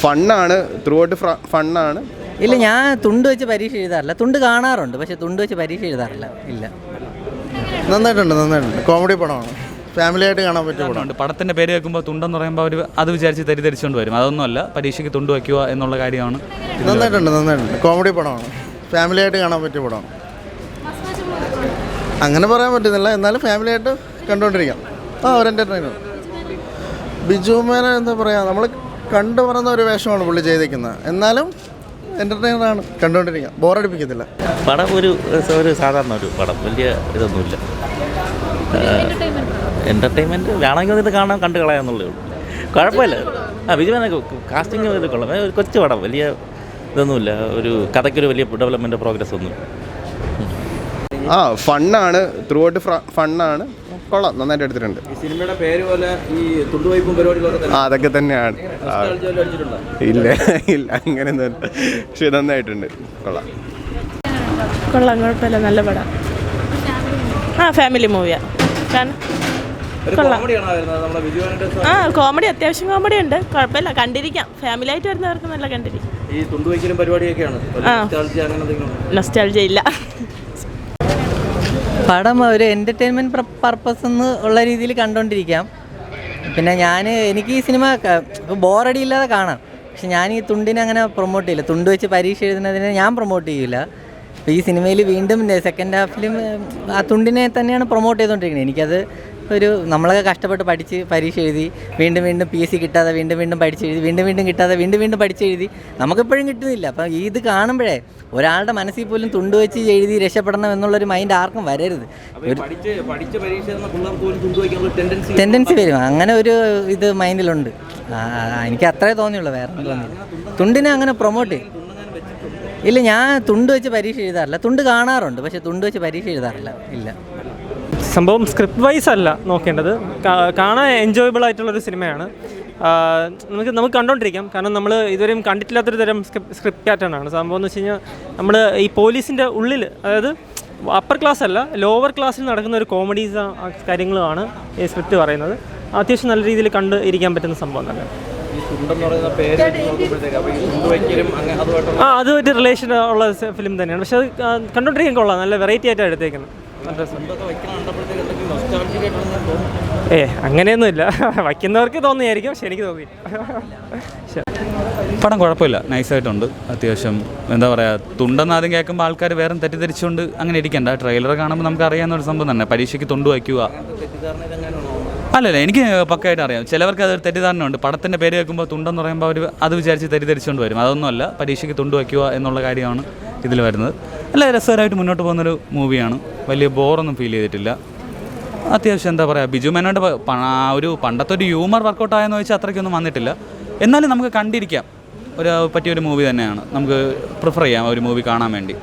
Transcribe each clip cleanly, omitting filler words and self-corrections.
ഫണ്ണാണ്, through out ഫണ്ണാണ്. ഇല്ല, ഞാൻ തുണ്ട് വെച്ച് പരീക്ഷ എഴുതാറില്ല. തുണ്ട് കാണാറുണ്ട്, പക്ഷെ തുണ്ട് വെച്ച് പരീക്ഷ എഴുതാറില്ല. ഇല്ല, നന്നായിട്ടുണ്ട്. കോമഡി പടമാണ്, ഫാമിലി ആയിട്ട് കാണാൻ പറ്റിയ പടമാണ്. പടത്തിൻ്റെ പേര് കേൾക്കുമ്പോൾ തുണ്ടെന്ന് പറയുമ്പോൾ അവർ അത് വിചാരിച്ച് തെറ്റിദ്ധരിച്ചുകൊണ്ട് വരും. അതൊന്നുമല്ല, പരീക്ഷയ്ക്ക് തുണ്ട് വയ്ക്കുക എന്നുള്ള കാര്യമാണ്. നന്നായിട്ടുണ്ട്. കോമഡി പടമാണ്, ഫാമിലി ആയിട്ട് കാണാൻ പറ്റിയ പടമാണ്. അങ്ങനെ പറയാൻ പറ്റുന്നില്ല, എന്നാലും ഫാമിലി ആയിട്ട് കണ്ടുകൊണ്ടിരിക്കാം. ഒരു എൻ്റർടൈനർ. ബിജു മേനോൻ എന്താ പറയുക, നമ്മൾ കണ്ടു പറയുന്ന ഒരു വേഷമാണ് പുള്ളി ചെയ്തേക്കുന്നത്. എന്നാലും എൻ്റർടൈനറാണ്, കണ്ടുകൊണ്ടിരിക്കാം, ബോറടിപ്പിക്കത്തില്ല. പടം ഒരു സാധാരണ ഒരു പടം, വലിയ ഇതൊന്നുമില്ല. എൻ്റർടൈൻമെൻറ്റ് വേണമെങ്കിൽ ഇത് കാണാൻ കണ്ടു കളയാന്നുള്ളേ ഉള്ളൂ. കുഴപ്പമില്ല. ബിജു മേനോൻ കാസ്റ്റിംഗ് ഇത് കൊള്ളാം. ഒരു കൊച്ചു പടം, വലിയ ഇതൊന്നുമില്ല. ഒരു കഥയ്ക്കൊരു വലിയ ഡെവലപ്മെൻറ്റ് പ്രോഗ്രസ് ഒന്നും. ഫണ്ണാണ്, ത്രൂ ഔട്ട് ഫണ്ണാണ്, കൊള്ളാം, നന്നായിട്ട് എടുത്തിട്ടുണ്ട്. സിനിമയുടെ പേര് പോലെ ഈ തുണ്ടുവയ്പും പരിപാടികളൊക്കെ അതൊക്കെ തന്നെയാണ്. ഇല്ല, അങ്ങനെയൊന്നും. പക്ഷെ നന്നായിട്ടുണ്ട്, കൊള്ളാം. കുഴപ്പമില്ല, നല്ല പടം. ഫാമിലി മൂവിയാണ്. കോമഡി, അത്യാവശ്യം കോമഡി ഉണ്ട്. കുഴപ്പമില്ല, കണ്ടിരിക്കാം. ഫാമിലി ആയിട്ട് വരുന്നവർക്ക് നല്ല കണ്ടിരിക്കാം. ഈ തുണ്ടുവയ്ക്കലും പരിപാടിയൊക്കെയാണ്. നൊസ്റ്റാൾജിയ ഇല്ല. പടം ഒരു എൻ്റർടൈൻമെൻറ്റ് പർപ്പസ് ഉള്ള രീതിയിൽ കണ്ടുകൊണ്ടിരിക്കാം. പിന്നെ എനിക്ക് ഈ സിനിമ ഇപ്പോൾ ബോറടി ഇല്ലാതെ കാണാം. പക്ഷെ ഞാൻ ഈ തുണ്ടിനെ അങ്ങനെ പ്രൊമോട്ട് ചെയ്യില്ല. തുണ്ട് വെച്ച് പരീക്ഷ എഴുതുന്നതിനെ ഞാൻ പ്രൊമോട്ട് ചെയ്യില്ല. അപ്പോൾ ഈ സിനിമയിൽ വീണ്ടും സെക്കൻഡ് ഹാഫിലും ആ തുണ്ടിനെ തന്നെയാണ് പ്രൊമോട്ട് ചെയ്തുകൊണ്ടിരിക്കുന്നത്. എനിക്കത് നമ്മളൊക്കെ കഷ്ടപ്പെട്ട് പഠിച്ച് പരീക്ഷ എഴുതി, വീണ്ടും PSC കിട്ടാതെ വീണ്ടും പഠിച്ചെഴുതി, വീണ്ടും കിട്ടാതെ വീണ്ടും പഠിച്ചെഴുതി, നമുക്കിപ്പോഴും കിട്ടുന്നില്ല. അപ്പം ഇത് കാണുമ്പോഴേ ഒരാളുടെ മനസ്സിൽ പോലും തുണ്ട് വെച്ച് എഴുതി രക്ഷപ്പെടണം എന്നുള്ളൊരു മൈൻഡ് ആർക്കും വരരുത്. ടെൻഡൻസി വരും, അങ്ങനെ ഒരു ഇത് മൈൻഡിലുണ്ട്. എനിക്ക് അത്രേ തോന്നിയുള്ളൂ, വേറെ തോന്നിയില്ല. തുണ്ടിനെ അങ്ങനെ പ്രൊമോട്ട് ചെയ്യും. ഇല്ല, ഞാൻ തുണ്ട് വെച്ച് പരീക്ഷ എഴുതാറില്ല. തുണ്ട് കാണാറുണ്ട്, പക്ഷെ തുണ്ട് വെച്ച് പരീക്ഷ എഴുതാറില്ല. ഇല്ല, സംഭവം സ്ക്രിപ്റ്റ് വൈസ് അല്ല നോക്കേണ്ടത്, കാണാൻ എൻജോയബിൾ ആയിട്ടുള്ളൊരു സിനിമയാണ്. നമുക്ക് കണ്ടുകൊണ്ടിരിക്കാം. കാരണം നമ്മൾ ഇതുവരെയും കണ്ടിട്ടില്ലാത്തൊരു തരം സ്ക്രിപ്റ്റ് പാറ്റേൺ ആണ്. സംഭവം എന്ന് വെച്ച് കഴിഞ്ഞാൽ നമ്മൾ ഈ പോലീസിൻ്റെ ഉള്ളിൽ, അതായത് അപ്പർ ക്ലാസ് അല്ല ലോവർ ക്ലാസ്സിൽ നടക്കുന്ന ഒരു കോമഡീസ് കാര്യങ്ങളുമാണ് ഈ സ്ക്രിപ്റ്റ് പറയുന്നത്. അത്യാവശ്യം നല്ല രീതിയിൽ കണ്ട് ഇരിക്കാൻ പറ്റുന്ന സംഭവം തന്നെ. അതുമായിട്ട് റിലേഷൻ ഉള്ള ഫിലിം തന്നെയാണ്. പക്ഷെ അത് കണ്ടുകൊണ്ടിരിക്കാൻ കൊള്ളാം, നല്ല വെറൈറ്റി ആയിട്ടാണ് എടുത്തേക്കുന്നത്. അങ്ങനെയൊന്നുമില്ല, വയ്ക്കുന്നവർക്ക് തോന്നിയായിരിക്കും, പക്ഷെ എനിക്ക് തോന്നി. പടം കുഴപ്പമില്ല, നൈസായിട്ടുണ്ട്. അത്യാവശ്യം എന്താ പറയുക, തുണ്ടെന്ന് ആദ്യം കേൾക്കുമ്പോൾ ആൾക്കാർ വേറെ തെറ്റിദ്ധരിച്ചുകൊണ്ട് അങ്ങനെ ഇരിക്കണ്ട. ട്രെയിലർ കാണുമ്പോൾ നമുക്ക് അറിയാവുന്ന ഒരു സംഭവം തന്നെ, പരീക്ഷയ്ക്ക് തുണ്ട് വയ്ക്കുക. അല്ലല്ല, എനിക്ക് പക്കയായിട്ട് അറിയാം. ചിലവർക്ക് അത് തെറ്റിദ്ധാരണയുണ്ട്. പടത്തിൻ്റെ പേര് കേൾക്കുമ്പോൾ തുണ്ടെന്ന് പറയുമ്പോൾ അവർ അത് വിചാരിച്ച് തെറ്റിദ്ധരിച്ചുകൊണ്ട് വരും. അതൊന്നുമല്ല, പരീക്ഷയ്ക്ക് തുണ്ട് വയ്ക്കുക എന്നുള്ള കാര്യമാണ് ഇതിൽ വരുന്നത്. നല്ല രസകരമായിട്ട് മുന്നോട്ട് പോകുന്നൊരു മൂവിയാണ്. വലിയ ബോറൊന്നും ഫീൽ ചെയ്തിട്ടില്ല. അത്യാവശ്യം എന്താ പറയുക, ബിജു മേനോൻ്റെ ഒരു പണ്ടത്തെ ഒരു ഹ്യൂമർ വർക്കൗട്ടായെന്ന് ചോദിച്ചാൽ അത്രയ്ക്കൊന്നും വന്നിട്ടില്ല. എന്നാലും നമുക്ക് കണ്ടിരിക്കാം, പറ്റിയൊരു മൂവി തന്നെയാണ്. നമുക്ക് പ്രിഫർ ചെയ്യാം ഒരു മൂവി കാണാൻ വേണ്ടി.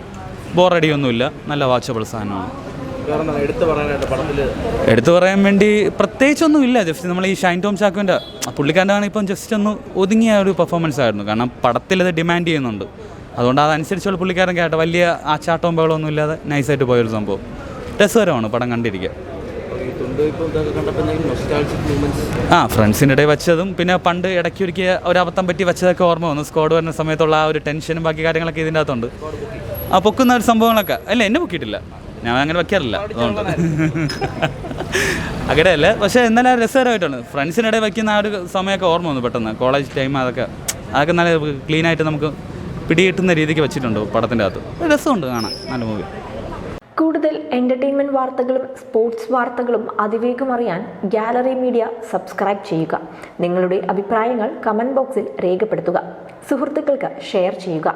ബോറടിയൊന്നുമില്ല, നല്ല വാച്ചബിൾ സാധനമാണ്. എടുത്തു പറയാൻ വേണ്ടി പ്രത്യേകിച്ചൊന്നും ഇല്ല. ജസ്റ്റ് നമ്മൾ ഈ ഷൈൻ ടോം ചാക്കോൻ്റെ പുള്ളിക്കാരനാണ് ഇപ്പം ജസ്റ്റ് ഒന്ന് ഒതുങ്ങിയ ഒരു പെർഫോമൻസ് ആയിരുന്നു. കാരണം പടത്തിലത് ഡിമാൻഡ് ചെയ്യുന്നുണ്ട്. അതുകൊണ്ട് അതനുസരിച്ചുള്ള പുള്ളിക്കാരൻ കേട്ടോ വലിയ ചാട്ടവും ബഹളമൊന്നും ഇല്ലാതെ നൈസായിട്ട് പോയൊരു സംഭവം. രസകരമാണ് പടം കണ്ടിരിക്കുക. ഫ്രണ്ട്സിൻ്റെ ഇടയിൽ വെച്ചതും പിന്നെ പണ്ട് ഇടയ്ക്ക് ഒരിക്കൽ ഒരു അബദ്ധം പറ്റി വെച്ചതൊക്കെ ഓർമ്മ വന്നു. സ്ക്വാഡ് വരുന്ന സമയത്തുള്ള ആ ഒരു ടെൻഷനും ബാക്കി കാര്യങ്ങളൊക്കെ ഇതിൻ്റെ അകത്തുണ്ട്. പൊക്കുന്ന ഒരു സംഭവങ്ങളൊക്കെ അല്ല, എന്നെ പൊക്കിയിട്ടില്ല, ഞാൻ അങ്ങനെ വെക്കാറില്ല. അതുകൊണ്ട് അങ്ങനെയല്ല, പക്ഷേ എന്നാലും രസകരമായിട്ടാണ്. ഫ്രണ്ട്സിനിടയിൽ വയ്ക്കുന്ന ആ ഒരു സമയമൊക്കെ ഓർമ്മ വന്നു പെട്ടെന്ന്. കോളേജ് ടൈം അതൊക്കെ നല്ല ക്ലീനായിട്ട് നമുക്ക് പിടികിട്ടുന്ന രീതിക്ക് വെച്ചിട്ടുണ്ട് പടത്തിൻ്റെ അകത്ത്. രസമുണ്ട് കാണാൻ, നല്ല മൂവി. കൂടുതൽ എൻ്റർടൈൻമെൻറ്റ് വാർത്തകളും സ്പോർട്സ് വാർത്തകളും അതിവേഗം അറിയാൻ ഗാലറി മീഡിയ സബ്സ്ക്രൈബ് ചെയ്യുക. നിങ്ങളുടെ അഭിപ്രായങ്ങൾ കമൻറ്റ് ബോക്സിൽ രേഖപ്പെടുത്തുക. സുഹൃത്തുക്കൾക്ക് ഷെയർ ചെയ്യുക.